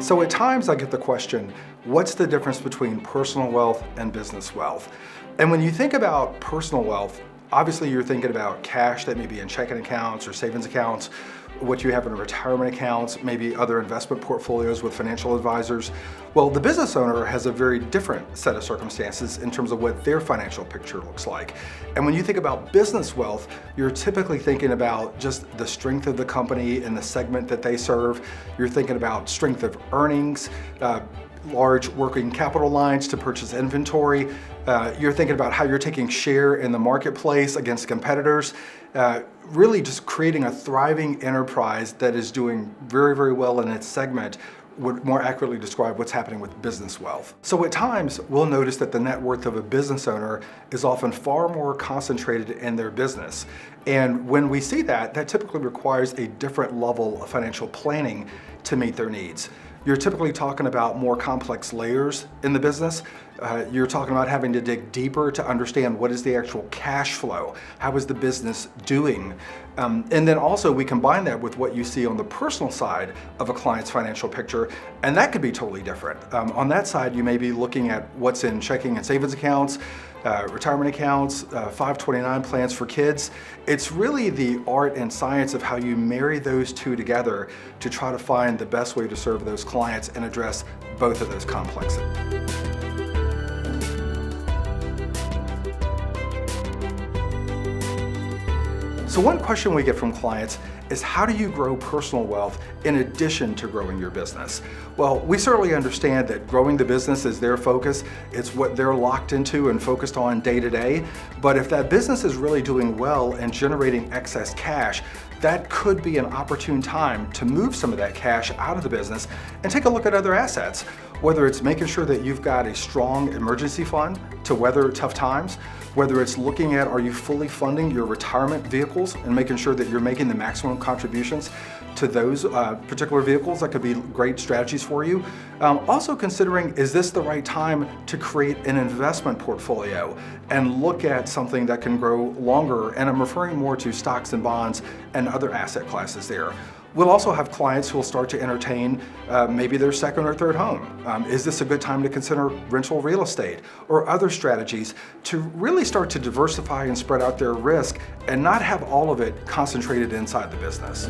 So at times I get the question, what's the difference between personal wealth and business wealth? And when you think about personal wealth, obviously you're thinking about cash that may be in checking accounts or savings accounts, what you have in retirement accounts, maybe other investment portfolios with financial advisors. Well, the business owner has a very different set of circumstances in terms of what their financial picture looks like. And when you think about business wealth, you're typically thinking about just the strength of the company and the segment that they serve. You're thinking about strength of earnings, large working capital lines to purchase inventory. You're thinking about how you're taking share in the marketplace against competitors. Really just creating a thriving enterprise that is doing very, very well in its segment would more accurately describe what's happening with business wealth. So at times, we'll notice that the net worth of a business owner is often far more concentrated in their business. And when we see that, that typically requires a different level of financial planning to meet their needs. You're typically talking about more complex layers in the business. You're talking about having to dig deeper to understand what is the actual cash flow, how is the business doing, and then also we combine that with what you see on the personal side of a client's financial picture, and that could be totally different. On that side, you may be looking at what's in checking and savings accounts, retirement accounts, 529 plans for kids. It's really the art and science of how you marry those two together to try to find the best way to serve those clients and address both of those complexities. So one question we get from clients is, how do you grow personal wealth in addition to growing your business? Well, we certainly understand that growing the business is their focus. It's what they're locked into and focused on day to day. But if that business is really doing well and generating excess cash, that could be an opportune time to move some of that cash out of the business and take a look at other assets. Whether it's making sure that you've got a strong emergency fund to weather tough times, whether it's looking at, are you fully funding your retirement vehicles and making sure that you're making the maximum contributions to those particular vehicles, that could be great strategies for you. Also considering, is this the right time to create an investment portfolio and look at something that can grow longer? And I'm referring more to stocks and bonds and other asset classes there. We'll also have clients who will start to entertain maybe their second or third home. Is this a good time to consider rental real estate or other strategies to really start to diversify and spread out their risk and not have all of it concentrated inside the business?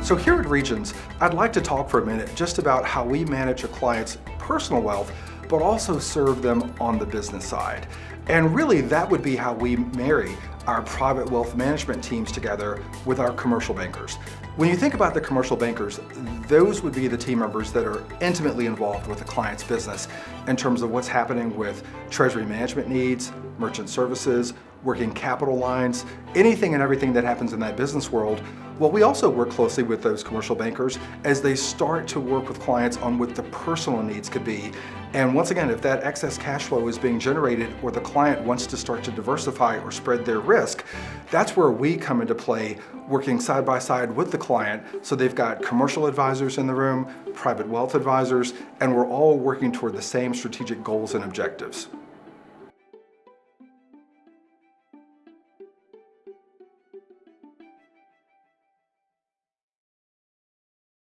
So here at Regions, I'd like to talk for a minute just about how we manage a client's personal wealth, but also serve them on the business side. And really, that would be how we marry our private wealth management teams together with our commercial bankers. When you think about the commercial bankers, those would be the team members that are intimately involved with the client's business in terms of what's happening with treasury management needs, merchant services, working capital lines, anything and everything that happens in that business world. Well, we also work closely with those commercial bankers as they start to work with clients on what the personal needs could be. And once again, if that excess cash flow is being generated or the client wants to start to diversify or spread their risk, that's where we come into play, working side by side with the client. So they've got commercial advisors in the room, private wealth advisors, and we're all working toward the same strategic goals and objectives.